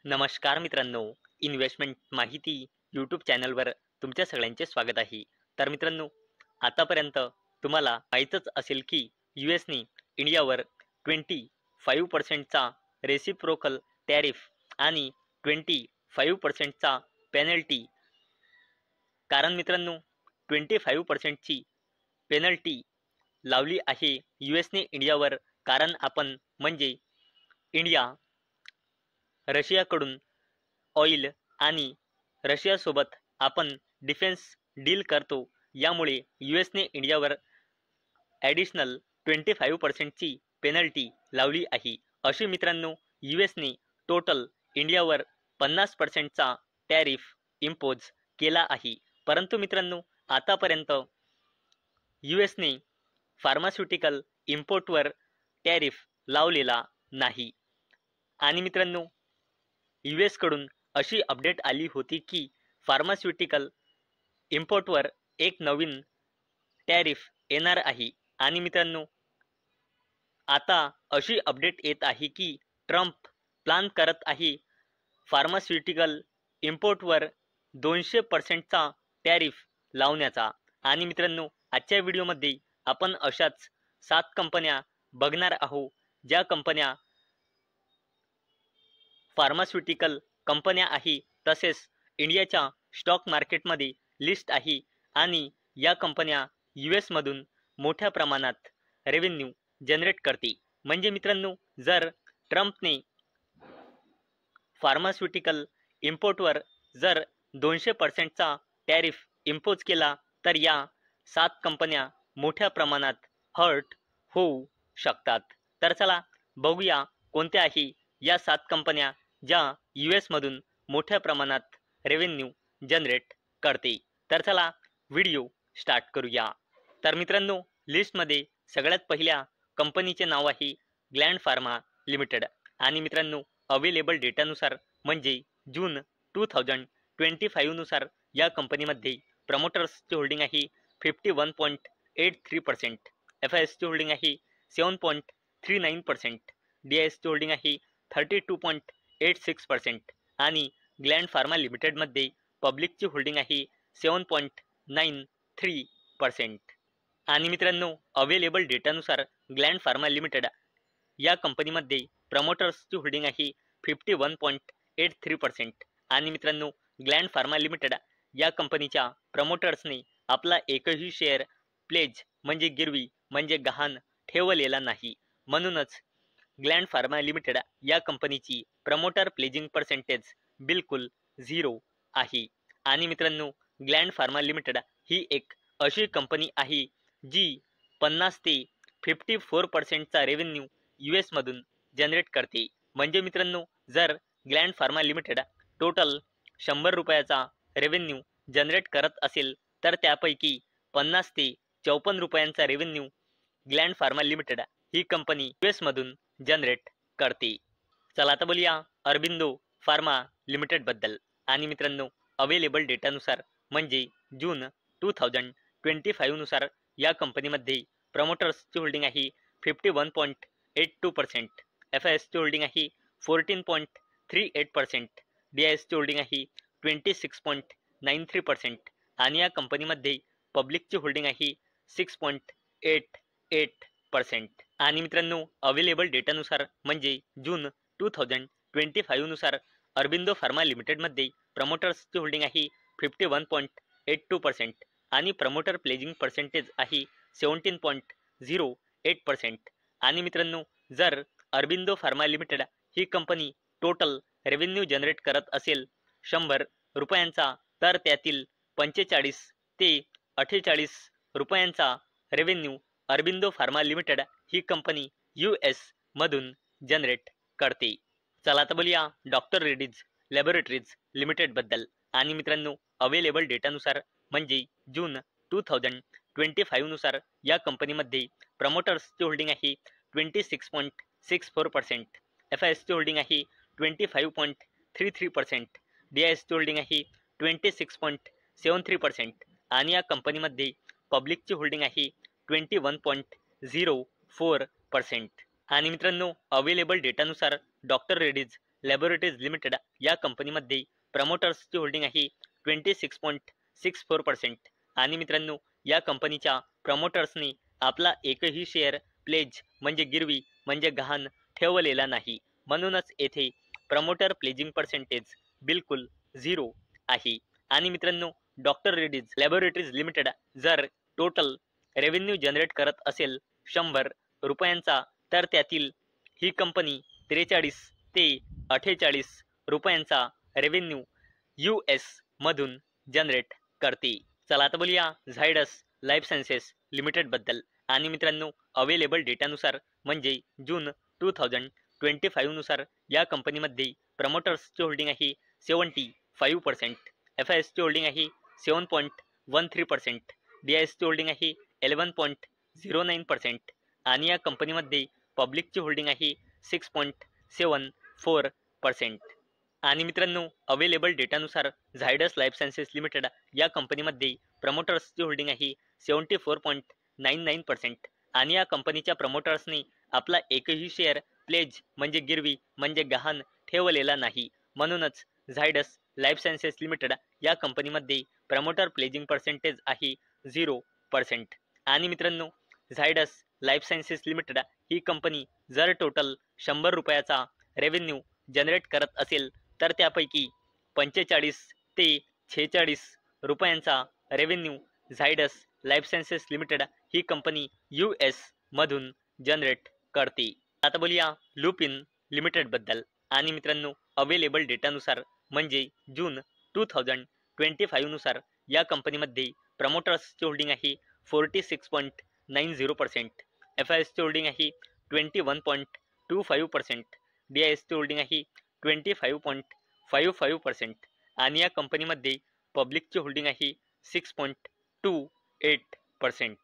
नमस्कार मित्रांनो, इन्व्हेस्टमेंट माहिती यूट्यूब चॅनलवर तुमच्या सगळ्यांचे स्वागत आहे. तर मित्रांनो, आतापर्यंत तुम्हाला माहीतच असेल की यूएसने इंडियावर 25% रेसिप्रोकल टॅरिफ आणि 25% पेनल्टी. कारण मित्रांनो, 25% पेनल्टी लावली आहे यूएसने इंडियावर. कारण आपण म्हणजे इंडिया रशियाकडून ऑइल आणि रशियासोबत आपण डिफेन्स डील करतो. यामुळे यूएसने इंडियावर ॲडिशनल 25%ची पेनल्टी लावली आहे. अशी मित्रांनो, यूएसने टोटल इंडियावर 50%चा टॅरिफ इम्पोज केला आहे. परंतु मित्रांनो, आतापर्यंत यूएसने फार्मास्युटिकल इम्पोर्टवर टॅरिफ लावलेला नाही. आणि मित्रांनो, यूएसकडून अशी अपडेट आली होती की फार्मास्युटिकल इम्पोर्टवर एक नवीन टॅरिफ येणार आहे. आणि मित्रांनो, आता अशी अपडेट येत आहे की ट्रम्प प्लान करत आहे फार्मास्युटिकल इम्पोर्टवर 200%चा टॅरिफ लावण्याचा. आणि मित्रांनो, आजच्या व्हिडिओमध्ये आपण अशाच 7 कंपन्या बघणार आहोत, ज्या कंपन्या फार्मास्युटिकल कंपन्या आहे, तसेच इंडियाच्या स्टॉक मार्केटमध्ये लिस्ट आहे. आणि या कंपन्या यूएसमधून मोठ्या प्रमाणात रेव्हेन्यू जनरेट करते. म्हणजे मित्रांनो, जर ट्रम्पने फार्मास्युटिकल इम्पोर्टवर जर 200%चा टॅरिफ इम्पोज केला, तर या 7 कंपन्या मोठ्या प्रमाणात हर्ट होऊ शकतात. तर चला बघूया कोणत्या आहे या 7 कंपन्या ज्या यूएसमधून मोठ्या प्रमाणात रेव्हेन्यू जनरेट करते. तर चला व्हिडिओ स्टार्ट करूया. तर मित्रांनो, लिस्टमध्ये सगळ्यात पहिल्या कंपनीचे नाव आहे ग्लँड फार्मा लिमिटेड. आणि मित्रांनो, अवेलेबल डेटानुसार म्हणजे जून 2025 नुसार या कंपनीमध्ये प्रमोटर्सची होल्डिंग आहे 51.83%, एफआयएसची होल्डिंग आहे 7.39%, डीआयएसची होल्डिंग आहे 32.86% आणि ग्लँड फार्मा लिमिटेडमध्ये पब्लिकची होल्डिंग आहे 7.93%. आणि मित्रांनो, अवेलेबल डेटानुसार ग्लँड फार्मा लिमिटेड या कंपनीमध्ये प्रमोटर्सची होल्डिंग आहे 51.83%. आणि मित्रांनो, ग्लँड फार्मा लिमिटेड या कंपनीच्या प्रमोटर्सने आपला एकही शेअर प्लेज म्हणजे गिरवी म्हणजे गहाण ठेवलेला नाही. म्हणूनच ग्लँड फार्मा लिमिटेड या कंपनीची प्रमोटर प्लेजिंग पर्सेंटेज बिलकुल 0 आहे. आणि मित्रांनो, ग्लँड फार्मा लिमिटेड ही एक अशी कंपनी आहे जी 50 ते 54%चा रेव्हेन्यू यूएसमधून जनरेट करते. म्हणजे मित्रांनो, जर ग्लँड फार्मा लिमिटेड टोटल 100 रुपयाचा रेव्हेन्यू जनरेट करत असेल, तर त्यापैकी 50 ते 54 रुपयांचा रेव्हेन्यू ग्लँड फार्मा लिमिटेड ही कंपनी यूएसमधून जनरेट करते. चला आता बोलूया अरबिंदो फार्मा लिमिटेडबद्दल. आणि मित्रांनो, अवेलेबल डेटानुसार म्हणजे जून 2025 नुसार या कंपनीमध्ये प्रमोटर्सची होल्डिंग आहे 51.82%, एफआयएसची होल्डिंग आहे 14.38%, डीआयएसची होल्डिंग आहे 26.93% आणि या कंपनीमध्ये पब्लिकची होल्डिंग आहे 6.88%. आणि मित्रांनो, अवेलेबल डेटानुसार म्हणजे जून 2025 नुसार अरबिंदो फार्मा लिमिटेडमध्ये प्रमोटर्सची होल्डिंग आहे 51.82% आणि प्रमोटर प्लेजिंग पर्सेंटेज आहे 17.08%. आणि मित्रांनो, जर अरबिंदो फार्मा लिमिटेड ही कंपनी टोटल रेव्हेन्यू जनरेट करत असेल 100 रुपयांचा, तर त्यातील 45 ते 48 रुपयांचा रेव्हेन्यू अरबिंदो फार्मा लिमिटेड ही कंपनी यूएस मधून जनरेट करते. चला आता बोलूया डॉक्टर रेड्डीज लॅबोरेटरीज लिमिटेडबद्दल. आणि मित्रांनो, अवेलेबल डेटानुसार म्हणजे जून 2025 नुसार या कंपनीमध्ये प्रमोटर्सची होल्डिंग आहे 26.64%, एफआयएसची होल्डिंग आहे 25.33%, डीआयएसची होल्डिंग आहे 26.73% आणि या कंपनीमध्ये पब्लिकची होल्डिंग आहे 21.04%. आणि मित्रांनो, अवेलेबल डेटानुसार डॉक्टर रेड्डीज लॅबोरेटरीज लिमिटेड या कंपनीमध्ये प्रमोटर्सची होल्डिंग आहे 26.64%. आणि मित्रांनो, या कंपनीच्या प्रमोटर्सनी आपला एकही शेअर प्लेज म्हणजे गिरवी म्हणजे गहाण ठेवलेला नाही, म्हणूनच येथे प्रमोटर प्लेजिंग पर्सेंटेज बिलकुल 0 आहे. आणि मित्रांनो, डॉक्टर रेड्डीज लॅबोरेटरीज लिमिटेड जर टोटल रेव्हेन्यू जनरेट करत असेल 100 रुपयांचा, तर त्यातील ही कंपनी 43 ते 48 रुपयांचा रेव्हेन्यू US मधून जनरेट करते. चला आता बोलूया झायडस लाईफ सायन्सेस लिमिटेड बद्दल. आणि मित्रांनो, अवेलेबल डेटानुसार म्हणजे जून 2025 नुसार या कंपनीमध्ये प्रमोटर्सची होल्डिंग आहे 75%, FISची होल्डिंग आहे 7.13%, DISची होल्डिंग आहे 11.09%, आणि या कंपनीमध्ये पब्लिकची होल्डिंग आहे 6.74%. आणि मित्रांनो, अवेलेबल डेटानुसार झायडस लाईफ सायन्सेस लिमिटेड या कंपनीमध्ये प्रमोटर्सची होल्डिंग आहे 74.99%, आणि या कंपनीच्या प्रमोटर्सनी आपला एकही शेअर प्लेज म्हणजे गिरवी म्हणजे गहाण ठेवलेला नाही, म्हणूनच झायडस लाईफ सायन्सेस लिमिटेड या कंपनीमध्ये प्रमोटर प्लेजिंग पर्सेंटेज आहे 0%. आणि मित्रांनो, झायडस लाईफ सायन्सेस लिमिटेड ही कंपनी जर टोटल 100 रुपयाचा रेव्हेन्यू जनरेट करत असेल, तर त्यापैकी 45 ते 46 रुपयांचा revenue Zydus life sciences limited ही कंपनी US मधून जनरेट करते. आता बोलूया लुपिन लिमिटेड बद्दल. आणि मित्रांनो, अवेलेबल डेटानुसार म्हणजे जून 2025 नुसार या कंपनीमध्ये प्रमोटर्सची होल्डिंग आहे 46.90%, FISची होल्डिंग आहे 21.25%, DISची होल्डिंग आहे 25.55%, आणि या कंपनीमध्ये पब्लिकची होल्डिंग आहे 6.28%.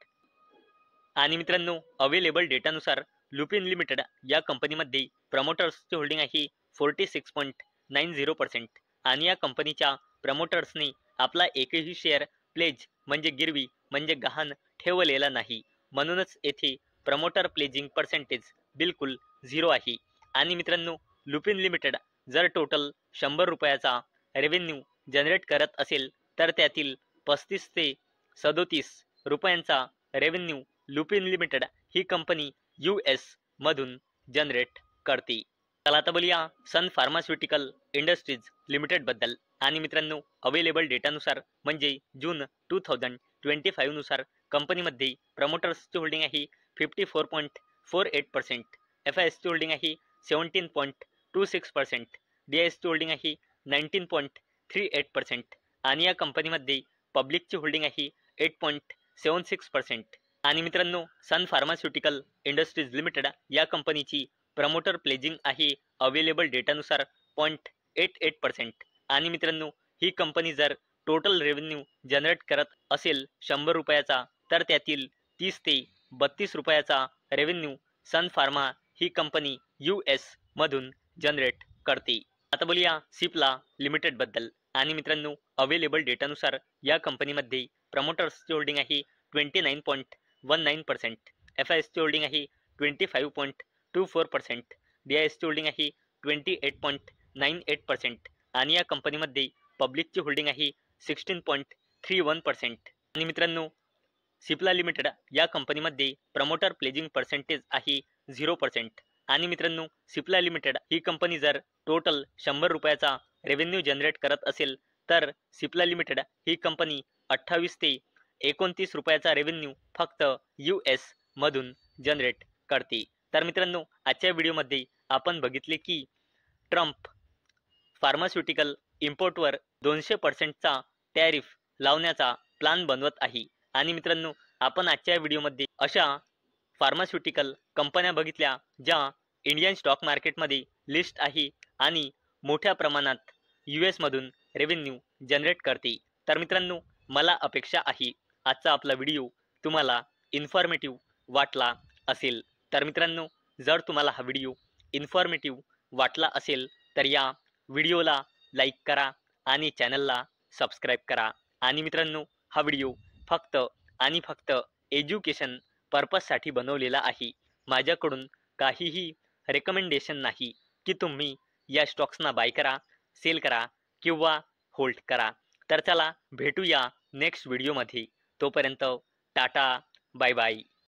आणि मित्रांनो, अवेलेबल डेटानुसार लुपिन लिमिटेड या कंपनीमध्ये प्रमोटर्सची होल्डिंग आहे 46.90%, आणि या कंपनीच्या प्रमोटर्सनी आपला एकही शेअर प्लेज म्हणजे गिरवी म्हणजे गहाण ठेवलेला नाही, म्हणूनच येथे प्रमोटर प्लेजिंग पर्सेंटेज बिलकुल 0 आहे. आणि मित्रांनो, लुपिन लिमिटेड जर टोटल 100 रुपयाचा रेव्हेन्यू जनरेट करत असेल, तर त्यातील 35 ते 37 रुपयांचा रेव्हेन्यू लुपिन लिमिटेड ही कंपनी US मधून जनरेट करते. चला आता बोलूया सन फार्मास्युटिकल इंडस्ट्रीज लिमिटेड बद्दल. आणि मित्रांनो, अवेलेबल डेटानुसार म्हणजे जून 2025 नुसार कंपनीमध्ये प्रमोटर्सची होल्डिंग आहे 54.48%, FISची होल्डिंग आहे 17.26%, DISची होल्डिंग आहे 19.38%, आणि या कंपनीमध्ये पब्लिकची होल्डिंग आहे 8.76%. आणि मित्रांनो, सन फार्मास्युटिकल इंडस्ट्रीज लिमिटेड या कंपनीची प्रमोटर प्लेजिंग आहे अवेलेबल डेटानुसार 0.88%. आणि मित्रांनो, ही कंपनी जर टोटल रेव्हेन्यू जनरेट करत असेल 100 रुपयाचा, तर त्यातील 30 ते 32 रुपयाचा रेव्हेन्यू सन फार्मा ही कंपनी US मधून जनरेट करते. आता बोलूया सिप्ला लिमिटेड बद्दल. आणि मित्रांनो, अवेलेबल डेटानुसार या कंपनीमध्ये प्रमोटर्सची होल्डिंग आहे 29.19%, FISची होल्डिंग आहे 25.24%, DISची होल्डिंग आहे 28.98%, आणि या कंपनीमध्ये पब्लिकची होल्डिंग आहे 16.31%. आणि मित्रांनो, सिप्ला लिमिटेड या कंपनीमध्ये प्रमोटर प्लेजिंग पर्सेंटेज आहे 0%. आणि मित्रांनो, सिप्ला लिमिटेड ही कंपनी जर टोटल 100 रुपयाचा रेव्हेन्यू जनरेट करत असेल, तर सिप्ला लिमिटेड ही कंपनी 28 ते 29 रुपयाचा रेव्हेन्यू फक्त US मधून जनरेट करते. तर मित्रांनो, आजच्या व्हिडिओमध्ये आपण बघितले की ट्रम्प फार्मास्युटिकल इम्पोर्टवर 200%चा टॅरिफ लावण्याचा प्लान बनवत आहे. आणि मित्रांनो, आपण आजच्या व्हिडिओमध्ये अशा फार्मास्युटिकल कंपन्या बघितल्या ज्या इंडियन स्टॉक मार्केटमध्ये लिस्ट आहे आणि मोठ्या प्रमाणात US मधून रेव्हेन्यू जनरेट करते. तर मित्रांनो, मला अपेक्षा आहे आजचा आपला व्हिडिओ तुम्हाला इन्फॉर्मेटिव्ह वाटला असेल. तर मित्रांनो, जर तुम्हाला हा व्हिडिओ इन्फॉर्मेटिव्ह वाटला असेल, तर या व्हिडिओला लाईक करा आणि चॅनलला सबस्क्राईब करा. आणि मित्रांनो, हा व्हिडिओ फक्त आणि फक्त एज्युकेशन पर्पजसाठी बनवलेला आहे. माझ्याकडून काहीही रेकमेंडेशन नाही की तुम्ही या स्टॉक्सना बाय करा, सेल करा किंवा होल्ड करा. तर चला भेटूया नेक्स्ट व्हिडिओमध्ये. तोपर्यंत टाटा, बाय बाय.